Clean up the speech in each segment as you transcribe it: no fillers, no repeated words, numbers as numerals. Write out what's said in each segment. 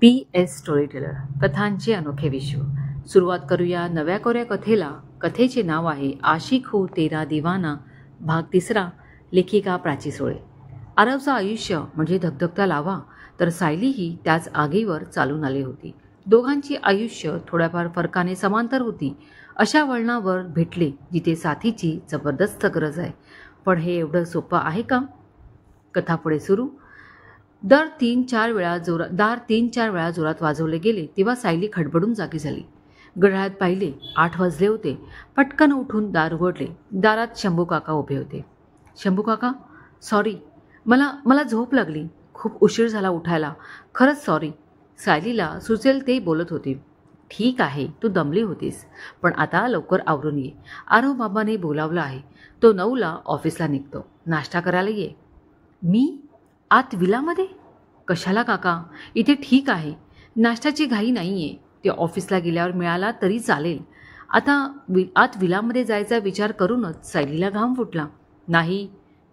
PS storyteller कथांचे अनोखे विश्व. सुरुवात करूया नव्या कोऱ्या कथेला. कथेचे नाव आहे आशिक हो तेरा दिवाना, भाग 3. लेखिका प्राची सोळे. आरवचं आयुष्य म्हणजे धगधगता लावा, तर सायलीही त्याच आगीवर चालून आली होती. दोघांची आयुष्य थोड्याफार फरकाने समांतर होती. अशा वळणावर भेटले जिथे साथीची जबरदस्त गरज आहे. पण हे एवढं सोपं आहे का? कथा पुढे सुरू. दार 3-4 वेळा जोरात वाजवले गेले तेव्हा सायली खडबडून जागी झाली. घड्याळात पाहिले 8 वाजले होते. पटकन उठून दार उघडले. दारात शंभू काका उभे होते. शंभू काका, सॉरी, मला झोप लागली. खूप उशीर झाला उठायला. खरंच सॉरी. सायलीला सुचेल ते बोलत होते. ठीक आहे, तू दमली होतीस, पण आता लवकर आवरून ये. आरव बाबाने बोलावलं आहे. तो 9ला ऑफिसला निघतो. नाश्ता करायला ये. मी आत विलामध्ये? कशाला काका, इथे ठीक आहे. नाश्त्याची घाई नाही आहे. ते ऑफिसला गेल्यावर मिळाला तरी चालेल. आता आत विलामध्ये जायचा विचार करूनच सायलीला घाम फुटला. नाही,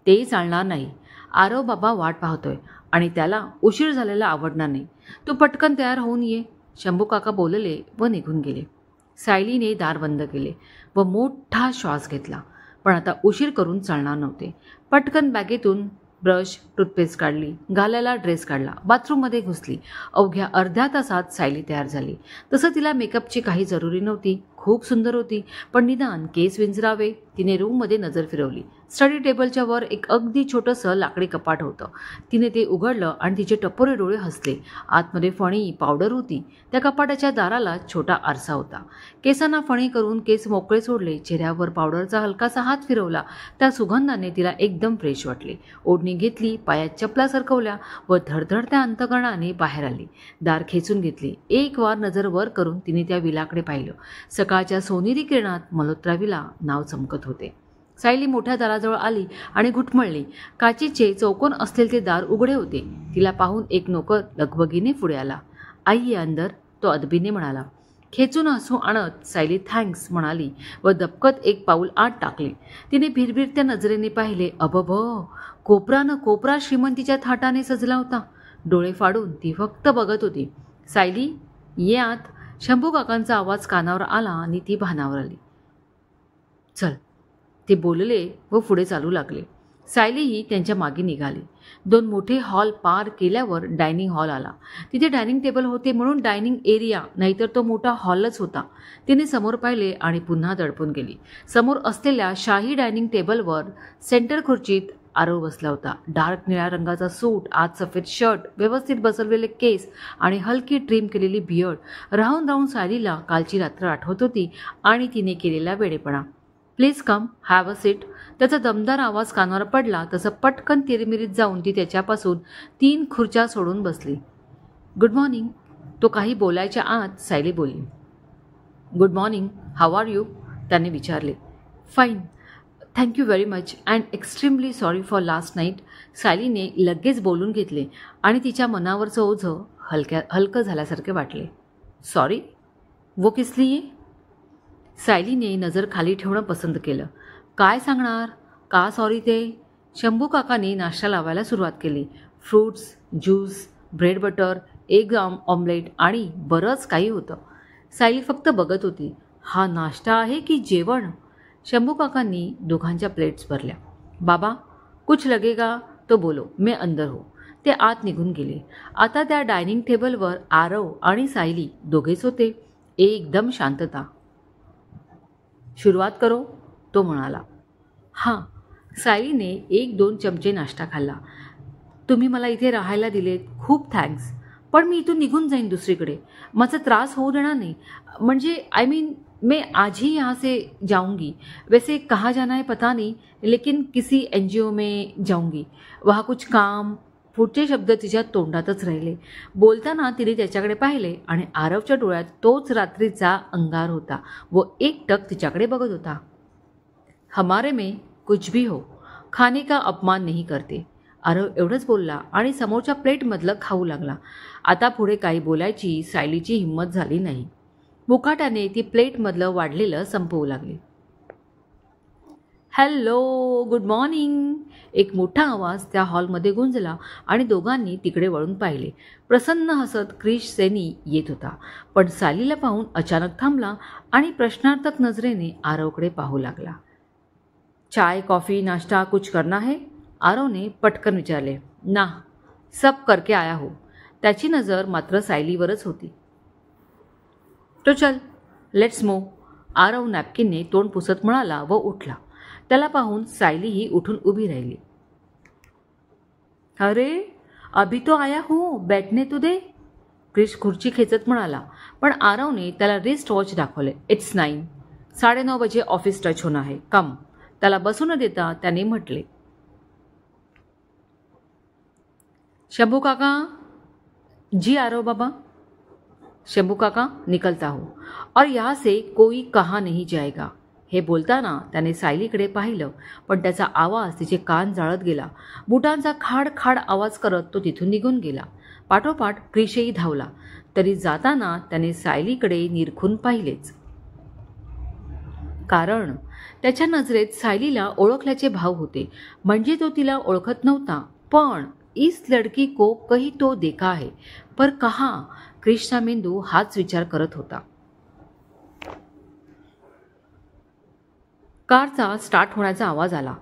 ते चालणार नाही. आरव बाबा वाट पाहतोय आणि त्याला उशीर झालेला आवडणार नाही. तू पटकन तयार होऊन ये. शंभू काका बोलले व निघून गेले. सायलीने दार बंद केले व मोठा श्वास घेतला. पण आता उशीर करून चालणार नव्हते. पटकन बॅगेतून ब्रश, टूथपेस्ट काढली. घालायला ड्रेस काढला. बाथरूममध्ये घुसली. अवघ्या अर्ध्या तासात सायली तयार झाली. तसं तिला मेकअपची काही जरुरी नव्हती. खूप सुंदर होती, पण निदान केस विंचरावे. तिने रूममध्ये नजर फिरवली. स्टडी टेबलच्या वर एक अगदी छोटंसं लाकडी कपाट होतं. तिने ते उघडलं आणि तिचे टपोरे डोळे हसले. आतमध्ये फणी, पावडर होती. त्या कपाटाच्या दाराला छोटा आरसा होता. केसांना फणी करून केस मोकळे सोडले. चेहऱ्यावर पावडरचा हलकासा हात फिरवला. त्या सुगंधाने तिला एकदम फ्रेश वाटले. ओढणी घेतली, पायात चपला सरकवल्या व धडधडत्या अंतकरणाने बाहेर आली. दार खेचून घेतली. एक वार नजर वर करून तिने त्या विलाकडे पाहिलं. सकाळच्या सोनेरी किरणात मल्होत्रा विला नाव चमकत होते. सायली मोठ्या दाराजवळ आली आणि घुटमळली. काचेचे चौकोन असलेले ते दार उघडे होते. तिला पाहून एक नोकर लगबगीने पुढे आला. आई अंदर, तो अदबीने म्हणाला. खेचून हसू आणत सायली थँक्स म्हणाली व दबकत एक पाऊल आत टाकले. तिने भिरभिरत्या नजरेने पाहिले. अबब, कोपरानं कोपरा श्रीमंतीच्या थाटाने सजला होता. डोळे फाडून ती फक्त बघत होती. सायली, ये आत. शंभू काकांचा आवाज कानावर आला आणि ती भानावर आली. चल, ते बोलले व पुढे चालू लागले. सायलीही त्यांच्या मागे निघाली. 2 मोठे हॉल पार केल्यावर डायनिंग हॉल आला. तिथे डायनिंग टेबल होते म्हणून डायनिंग एरिया, नाहीतर तो मोठा हॉलच होता. तिने समोर पाहिले आणि पुन्हा दडपून गेली. समोर असलेल्या शाही डायनिंग टेबलवर सेंटर खुर्चीत आरव बसला होता. डार्क निळ्या रंगाचा सूट, आत सफेद शर्ट, व्यवस्थित बसवलेले केस आणि हलकी ट्रिम केलेली बियर्ड. राहून राहून सायलीला कालची रात्र आठवत होती आणि तिने केलेला वेडेपणा. Please come, have a seat. त्याचा दमदार आवाज कानावर पडला तसं पटकन तिरमिरीत जाऊन ती त्याच्यापासून 3 खुर्च्या सोडून बसली. Good morning. तो काही बोलायच्या आत सायली बोलली. Good morning, how are you? त्याने विचारले. Fine, thank you very much and extremely sorry for last night. सायलीने लगेच बोलून घेतले आणि तिच्या मनावरचं ओझं हलकं झाल्यासारखे वाटले. सॉरी? वो किस लिए? सायलीने नजर खाली ठेवणं पसंत केलं. काय सांगणार? का सॉरी ते? शंभू काकाने नाश्ता लावायला सुरुवात केली. Fruits, juice, bread butter, egg omelette आणि बरंच काही होतं. सायली फक्त बघत होती. हा नाश्ता आहे की जेवण? शंभू काकांनी दोघांच्या प्लेट्स भरल्या. बाबा, कुछ लगेगा तो बोलो, मैं अंदर हो. ते आत निघून गेले. आता त्या डायनिंग टेबलवर आरव आणि सायली दोघेच होते. एकदम शांतता. सुरुवात करो, तो म्हणाला. हां. सायलीने 1-2 चमचे नाश्ता खाल्ला. तुम्ही मला इथे राहायला दिलेत, खूप थँक्स. पण मी इथून निघून जाईन दुसरीकडे. माझा त्रास होऊ देणार नाही. म्हणजे मैं आज ही यहाँ से जाऊंगी. वैसे कहाँ जाना है पता नहीं, लेकिन किसी NGO में जाऊंगी. वहाँ कुछ काम. पुढचे शब्द तिच्या तोंडातच राहिले. बोलताना तिने त्याच्याकडे पाहिले आणि आरवच्या डोळ्यात तोच रात्रीचा अंगार होता व एकटक तिच्याकडे बघत होता. हमारे में कुछ भी हो, खाने का अपमान नहीं करते. आरव एवढंच बोलला आणि समोरच्या प्लेटमधलं खाऊ लागला. आता पुढे काही बोलायची सायलीची हिंमत झाली नाही. मुकाट्याने ती प्लेटमधलं वाढलेलं संपवू लागली. Hello, good morning. एक मोठा आवाज त्या हॉलमध्ये गुंजला आणि दोघांनी तिकडे वळून पाहिले. प्रसन्न हसत क्रिश सेनी येत होता, पण सायलीला पाहून अचानक थांबला आणि प्रश्नार्थक नजरेने आरवकडे पाहू लागला. चाय, कॉफी, नाश्ता कुछ करना है? आरवने पटकन विचारले. ना, सब करके आया हो. त्याची नजर मात्र सायलीवरच होती. तो चल, लेट्स मूव. आरव नॅपकिनने तोंड पुसत म्हणाला व उठला. त्याला पाहून सायलीही उठून उभी राहिली. अरे, अभी तो आया हूँ, बैठने तो दे. क्रिश खुर्ची खेचत म्हणाला, पण आरवने त्याला रिस्ट वॉच दाखवले. इट्स 9. 9:30 बजे ऑफिस टच होना है, कम. त्याला बसू न देता त्याने म्हटले. शंभू काका. जी आरव बाबा. शंभू काका, निकलता हो और यहाँ से कोई कहा नहीं जाएगा. हे बोलताना त्याने सायलीकडे पाहिलं, पण त्याचा आवाज तिचे कान जाळत गेला. बुटांचा खाड खाड आवाज करत तो तिथून निघून गेला. पाठोपाठ क्रिशही धावला. तरी जाताना त्याने सायलीकडे निरखून पाहिलेच, कारण त्याच्या नजरेत सायलीला ओळखल्याचे भाव होते. म्हणजे तो तिला ओळखत नव्हता, पण इस लड़की को कहीं तो देखा है, पर कहा? क्रिशचा मेंदू हाच विचार करत होता. कारचा स्टार्ट होण्याचा आवाज आला.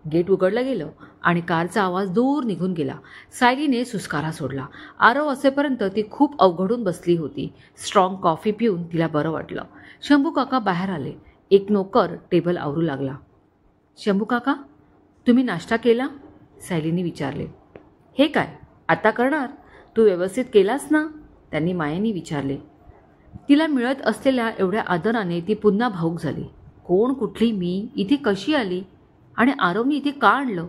गेट उघडलं गेलं आणि कारचा आवाज दूर निघून गेला. सायलीने सुस्कारा सोडला. आरव असेपर्यंत ती खूप अवघडून बसली होती. स्ट्रॉंग कॉफी पिऊन तिला बरं वाटलं. शंभू काका बाहेर आले. एक नोकर टेबल आवरू लागला. शंभू काका, तुम्ही नाश्ता केला? सायलीने विचारले. हे काय, आता करणार? तू व्यवस्थित केलास ना? त्यांनी मायेने विचारले. तिला मिळत असलेल्या एवढ्या आदराने ती पुन्हा भावूक झाली. कोण, कुठली मी, इथे कशी आली आणि आरवनी इथे का आणलं?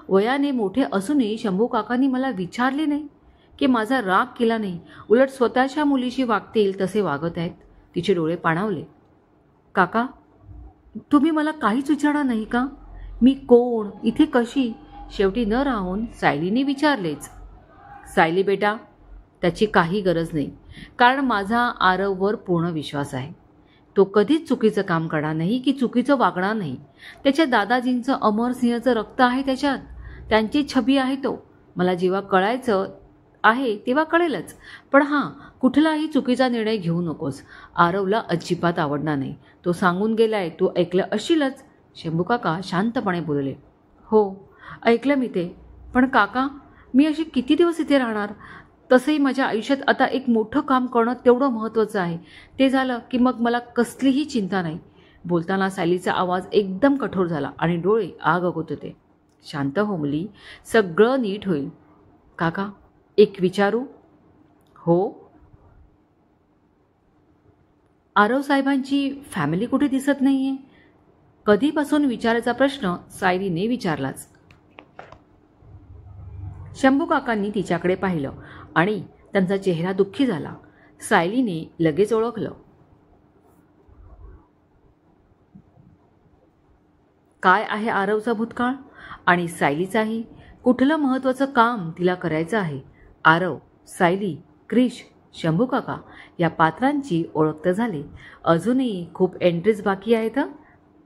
वयाने मोठे असूनही शंभू काकांनी मला विचारले नाही की माझा राग केला नाही, उलट स्वतःच्या मुलीशी वागतील तसे वागत आहेत. तिचे डोळे पाणावले. काका, तुम्ही मला काहीच विचारणार नाही का? मी कोण, इथे कशी? शेवटी न राहून सायलीने विचारलेच. सायली बेटा, त्याची काही गरज नाही, कारण माझा आरववर पूर्ण विश्वास आहे. तो कधीच चुकीचं काम करणार नाही की चुकीचं वागणार नाही. त्याच्या दादाजींचं अमरसिंहचं रक्त आहे त्याच्यात, त्यांची छबी आहे तो. मला जेव्हा कळायचं आहे तेव्हा कळेलच, पण हां, कुठलाही चुकीचा निर्णय घेऊ नकोस. आरवला अजिबात आवडणार नाही. तो सांगून गेलाय, तू ऐकलं असशीलच. शंभू काका शांतपणे बोलले. हो, ऐकलं मी ते, पण काका, मी अशी किती दिवस इथे राहणार? तसंही माझ्या आयुष्यात आता एक मोठं काम करणं तेवढं महत्त्वाचं आहे. ते झालं की मग मला कसलीही चिंता नाही. बोलताना सायलीचा आवाज एकदम कठोर झाला आणि डोळे आग ओकत होते. शांत हो मुली, सगळं नीट होईल. काका, एक विचारू? हो. आरव साहेबांची फॅमिली कुठे दिसत नाहीये? कधीपासून विचारायचा प्रश्न सायलीने विचारलाच. शंभू काकांनी तिच्याकडे पाहिलं आणि त्यांचा चेहरा दुःखी झाला. सायलीने लगेच ओळखलं. काय आहे आरवचा भूतकाळ आणि सायलीचाही? कुठलं महत्त्वाचं काम तिला करायचं आहे? आरव, सायली, क्रिश, शंभू काका या पात्रांची ओळख तर झाली. अजूनही खूप एंट्रीज बाकी आहेत.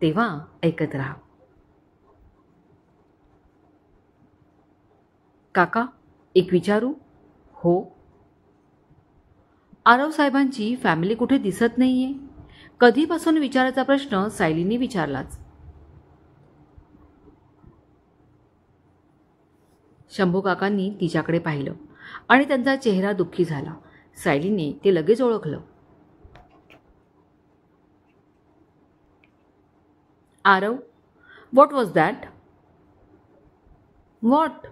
तेव्हा ऐकत राहा. काका, एक विचारू? हो. आरव साहेबांची फॅमिली कुठे दिसत नाहीये? कधीपासून विचारायचा प्रश्न सायलीने विचारलाच. शंभू काकांनी तिच्याकडे पाहिलं आणि त्यांचा चेहरा दुःखी झाला. सायलीने ते लगेच ओळखलं. Aarav, what was that? What?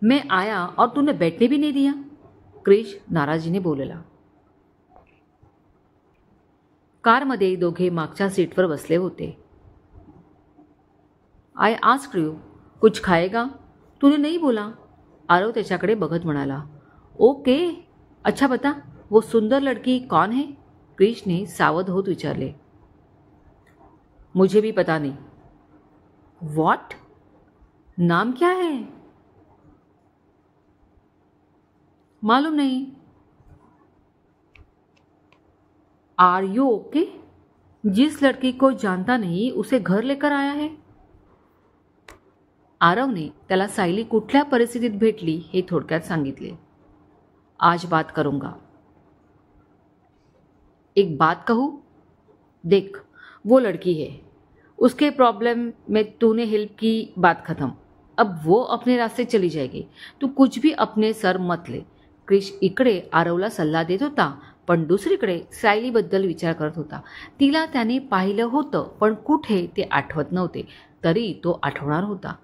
मैं आया और तूने बैठने भी नहीं दिया. क्रिश नाराजीने बोलला. कारमध्ये दोघे मागच्या सीटवर बसले होते. आय आस्क्ड यू, कुछ खाएगा? तूने नहीं बोला. आरव त्याच्याकडे बघत म्हणाला. ओके, अच्छा बता, वो सुंदर लड़की कौन है? क्रिशने सावध होत विचारले. मुझे भी पता नहीं. व्हॉट? नाम क्या है? मालूम नहीं. Are you okay? जिस लड़की को जानता नहीं उसे घर लेकर आया है. आरवने त्याला सायली कुठल्या परिस्थितीत भेटली हे थोडक्यात सांगितले. आज बात करूंगा. एक बात कहूँ? देख, वो लड़की है, उसके प्रॉब्लम में तूने हेल्प की, बात खत्म. अब वो अपने रास्ते चली जाएगी. तू कुछ भी अपने सर मत ले. क्रिश इकडे आरवला सल्ला देत होता, पण दुसरीकडे सायलीबद्दल विचार करत होता. तिला त्याने पाहिलं होतं, पण कुठे ते आठवत नव्हते. तरी तो आठवणार होता.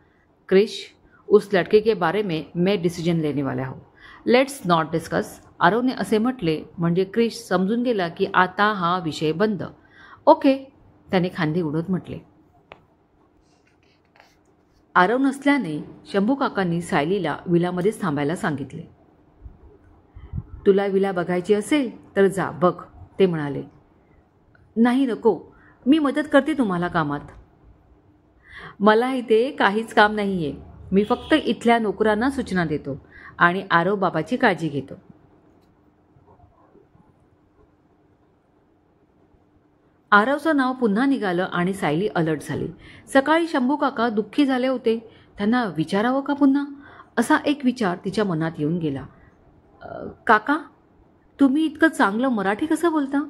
क्रिश, उस लड़के के बारे में मैं डिसिजन लेने वाला हूँ. Let's not discuss. आरवने असे म्हटले म्हणजे क्रिश समजून गेला की आता हा विषय बंद. ओके, त्याने खांदे उडत म्हटले. आरव नसल्याने शंभू काकांनी सायलीला विलामध्येच थांबायला सांगितले. तुला विला बघायची असेल तर जा बघ, ते म्हणाले. नाही नको, मी मदत करते तुम्हाला कामात. मला इथे काहीच काम नाहीये. मी फक्त इथल्या नोकरांना सूचना देतो आणि आरव बाबाची काळजी घेतो. आरवचं नाव पुन्हा निघालं आणि सायली अलर्ट झाली. सकाळी शंभू काका दुःखी झाले होते. त्यांना विचारावं का पुन्हा, असा एक विचार तिच्या मनात येऊन गेला. काका, तुम्ही इतकं चांगलं मराठी कसं बोलता?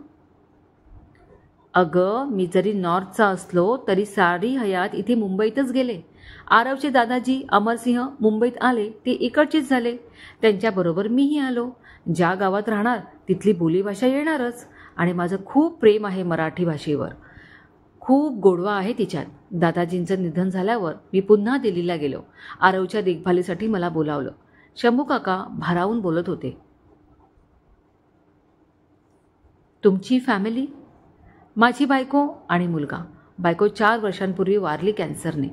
अगं, मी जरी नॉर्थचा असलो तरी सारी हयात इथे मुंबईतच गेले. आरवचे दादाजी अमरसिंह मुंबईत आले, ते इकडचेच झाले. त्यांच्याबरोबर मीही आलो. ज्या गावात राहणार तिथली बोलीभाषा येणारच. आणि माझं खूप प्रेम आहे मराठी भाषेवर. खूप गोडवा आहे तिच्यात. दादाजींचं निधन झाल्यावर मी पुन्हा दिल्लीला गेलो. आरवच्या देखभालीसाठी मला बोलावलं. शंभू काका भारावून बोलत होते. तुमची फॅमिली? माझी बायको आणि मुलगा. बायको 4 वर्षांपूर्वी वारली कॅन्सरने.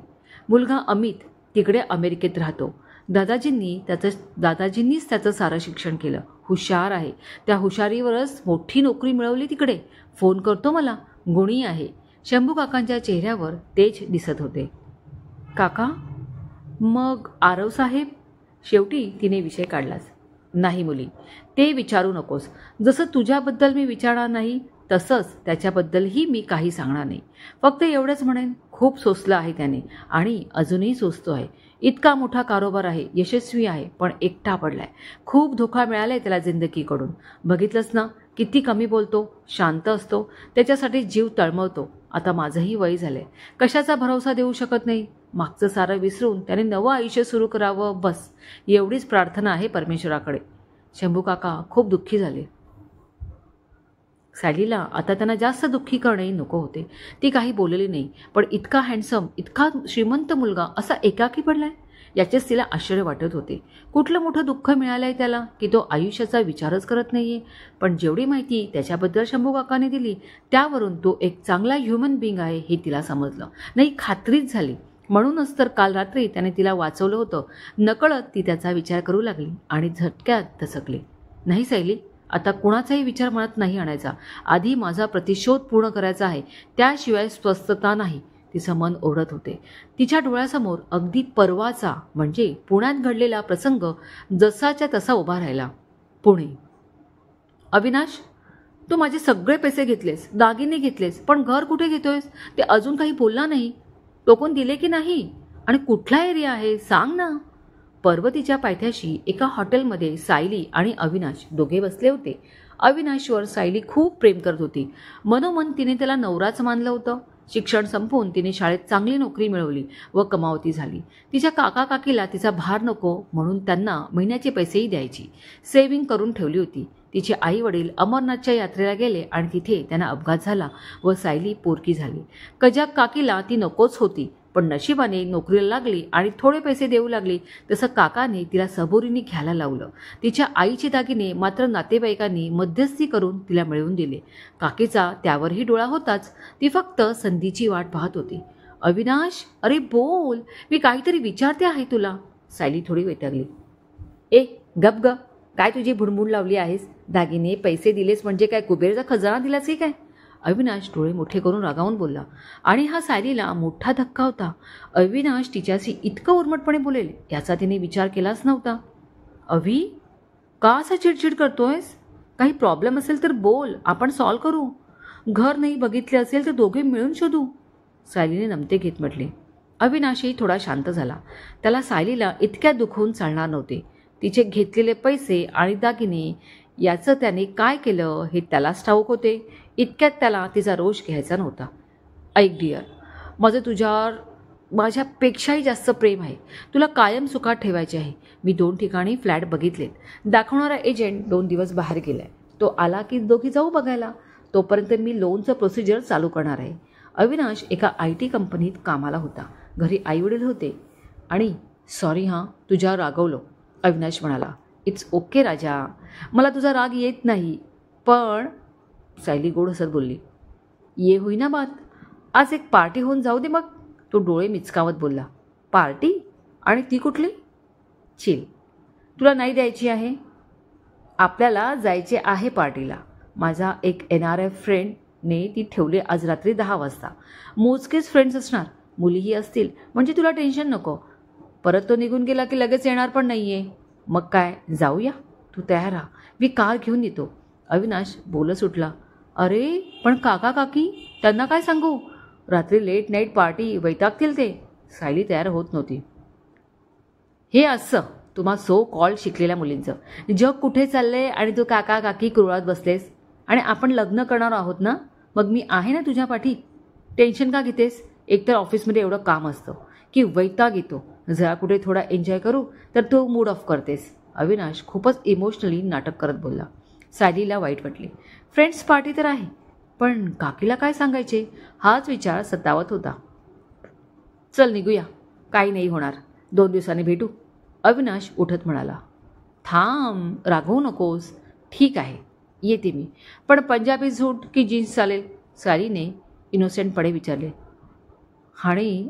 मुलगा अमित तिकडे अमेरिकेत राहतो. दादाजींनीच त्याचं सारं शिक्षण केलं. हुशार आहे. त्या हुशारीवरच मोठी नोकरी मिळवली तिकडे. फोन करतो मला. गुणी आहे. शंभू काकांच्या चेहऱ्यावर तेज दिसत होते. काका, मग आरव साहेब? शेवटी तिने विषय काढलाच. नाही मुली, ते विचारू नकोस. जसं तुझ्याबद्दल मी विचारणार नाही तसंच त्याच्याबद्दलही मी काही सांगणार नाही. फक्त एवढंच म्हणेन, खूप सोसलं आहे त्याने आणि अजूनही सोसतो आहे. इतका मोठा कारोबार आहे, यशस्वी आहे, पण एकटा पडलाय. खूप धोका मिळालाय त्याला जिंदगीकडून. बघितलंच ना, किती कमी बोलतो, शांत असतो. त्याच्यासाठी जीव तळमळतो. आता माझंही वय झालंय. कशाचा भरोसा देऊ शकत नाही. मागचं सारं विसरून त्याने नवं आयुष्य सुरू करावं, बस एवढीच प्रार्थना आहे परमेश्वराकडे. शंभू काका खूप दुःखी झाले. सायलीला आता त्यांना जास्त दुःखी करणेही नको होते. ती काही बोलली नाही. पण इतका हँडसम, इतका श्रीमंत मुलगा असा एकाकी पडलाय याचेच तिला आश्चर्य वाटत होते. कुठलं मोठं दुःख मिळालंय त्याला की तो आयुष्याचा विचारच करत नाहीये. पण जेवढी माहिती त्याच्याबद्दल शंभू काकाने दिली त्यावरून तो एक चांगला ह्युमन बिंग आहे हे तिला समजलं. नाही, खात्रीच झाली. म्हणूनच तर काल रात्री त्याने तिला वाचवलं होतं. नकळत ती त्याचा विचार करू लागली आणि झटक्यात दचकली. नाही सायली, आता कुणाचाही विचार मनात नाही आणायचा. आधी माझा प्रतिशोध पूर्ण करायचा आहे, त्याशिवाय स्वस्थता नाही, तिचं मन ओरडत होते. तिच्या डोळ्यासमोर अगदी परवाचा म्हणजे पुण्यात घडलेला प्रसंग जसाच्या तसा उभा राहिला. पुणे. अविनाश, तू माझे सगळे पैसे घेतलेस, दागिने घेतलेस, पण घर कुठे घेतोयस ते अजून काही बोलला नाही. टोकून दिले की नाही? आणि कुठला एरिया आहे सांग ना. पर्वतीच्या पायथ्याशी एका हॉटेलमध्ये सायली आणि अविनाश दोघे बसले होते. अविनाशवर सायली खूप प्रेम करत होती. मनोमन तिने त्याला नवराच मानलं होतं. शिक्षण संपवून तिने शाळेत चांगली नोकरी मिळवली व कमावती झाली. तिच्या काका काकीला तिचा भार नको म्हणून त्यांना महिन्याचे पैसेही द्यायची. सेव्हिंग करून ठेवली होती. तिचे आई वडील अमरनाथच्या यात्रेला गेले आणि तिथे त्यांना अपघात झाला व सायली पोरकी झाली. कजाक काकीला ती नकोच होती, पण नशिबाने नोकरीला लागली आणि थोडे पैसे देऊ लागली. तसं काकाने तिला सबुरीने घ्यायला लावलं. तिच्या आईचे दागिने मात्र नातेवाईकांनी मध्यस्थी करून तिला मिळवून दिले. काकीचा त्यावरही डोळा होताच. ती फक्त संधीची वाट पाहत होती. अविनाश, अरे बोल, मी काहीतरी विचारते आहे तुला. सायली थोडी वैतागली. ए गप ग, काय तुझी भुणभुण लावली आहेस? दागिने पैसे दिलेस म्हणजे काय कुबेरचा खजाना दिलास की काय? अविनाश डोळे मोठे करून रागावून बोलला. आणि हा सायलीला मोठा धक्का होता. अविनाश तिच्याशी इतकं उर्मटपणे बोलेल याचा तिने विचार केलाच नव्हता. अवी, का असा चिडचिड करतोयस? काही प्रॉब्लेम असेल तर बोल, आपण सॉल्व्ह करू. घर नाही बघितले असेल तर दोघे मिळून शोधू, सायलीने नमते घेत म्हटले. अविनाशही थोडा शांत झाला. त्याला सायलीला इतक्या दुखवून चालणार नव्हते. तिचे घेतलेले पैसे आणि दागिने याचं त्याने काय केलं हे त्यालाच ठाऊक होते. इतक्यात त्याला तिचा रोष घ्यायचा नव्हता. ऐक डिअर, माझं तुझ्यावर माझ्यापेक्षाही जास्त प्रेम आहे. तुला कायम सुखात ठेवायचे आहे. मी 2 ठिकाणी फ्लॅट बघितलेत. दाखवणारा एजंट 2 दिवस बाहेर गेलाय. तो आला की दोघी जाऊ बघायला. तोपर्यंत मी लोनचं प्रोसिजर चालू करणार आहे. अविनाश एका IT कंपनीत कामाला होता. घरी आईवडील होते. आणि सॉरी हां, तुझ्यावर रागवलो, अविनाश म्हणाला. इट्स ओके राजा, मला तुझा राग येत नाही. पण सायली गोड हसत बोलली. ये होईना बात, आज एक पार्टी होऊन जाऊ दे मग. तो डोळे मिचकावत बोलला. पार्टी? आणि ती कुठली? चिल, तुला नाही द्यायची आहे? आपल्याला जायचे आहे पार्टीला. माझा एक NRF फ्रेंडने ती ठेवली आज रात्री 10 वाजता. मोजकेच फ्रेंड्स असणार, मुलीही असतील, म्हणजे तुला टेन्शन नको. परत तो निघून गेला की लगेच येणार पण नाही आहे. मग काय, जाऊया? तू तयार राहा, मी कार घेऊन येतो. अविनाश बोलत सुटला. अरे पण काका काकी, त्यांना काय सांगू? रात्री लेट नाईट पार्टी वैतागतील ते. सायली तयार होत नव्हती. हे असं तुम्हा सो कॉल शिकलेल्या मुलींचं. जग कुठे चाललंय आणि तू काका काकी कुरळात बसलेस. आणि आपण लग्न करणार आहोत ना, मग मी आहे ना तुझ्या पाठी. टेन्शन का घेतेस? एकतर ऑफिसमध्ये एवढं काम असतं की वैताग येतो. जरा कुठे थोडा एन्जॉय करू तर तू मूड ऑफ करतेस. अविनाश खूपच इमोशनली नाटक करत बोलला. सायलीला वाईट वाटले. फ्रेंड्स पार्टी तर आहे, पण काकीला काय सांगायचे हाच विचार सतावत होता. चल निघूया, काही नाही होणार, 2 दिवसांनी भेटू, अविनाश उठत म्हणाला. थांब, रागवू नकोस. ठीक आहे, येते मी. पण पंजाबी सूट की जीन्स चालेल? सायलीने इनोसेंटपणे विचारले. आणि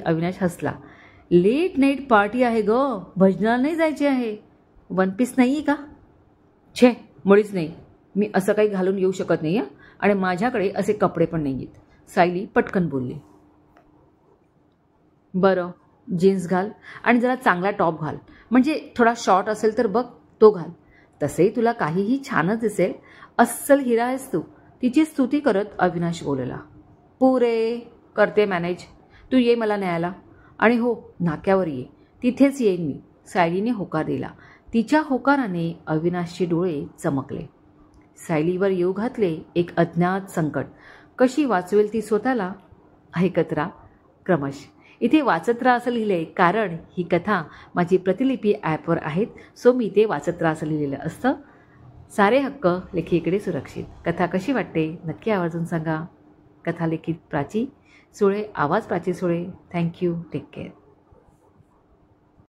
अविनाश हसला. लेट नाईट पार्टी आहे ग, भजनाला नाही जायचे आहे. 1 पीस नाही आहे का? छे, मुळीच नाही. मी असं काही घालून येऊ शकत नाही आहे आणि माझ्याकडे असे कपडे पण नाही आहेत, सायली पटकन बोलली. बरं, जीन्स घाल आणि जरा चांगला टॉप घाल, म्हणजे थोडा शॉर्ट असेल तर बघ तो घाल. तसेही तुला काहीही छानच दिसेल. अस्सल हिरा आहेस तू, तिची स्तुती करत अविनाश बोलला. पुरे करते मॅनेज, तू ये मला न्यायला. आणि हो, नाक्यावर ये, तिथेच येईन मी. सायलीने होकार दिला. तिच्या होकाराने अविनाशचे डोळे चमकले. सायलीवर येऊ घातले एक अज्ञात संकट. कशी वाचवेल ती स्वतःला? ऐकत राहा क्रमश. इथे वाचत राहा असं लिहिलंय कारण ही कथा माझी प्रतिलिपी ॲपवर आहेत, सो मी ते वाचत राहा असं लिहिलेलं असतं. सारे हक्क लेखीकडे सुरक्षित. कथा कशी वाटते नक्की आवर्जून सांगा. कथा लेखित प्राची सुळे, आवाज Prachi Sule. Thank you. Take care.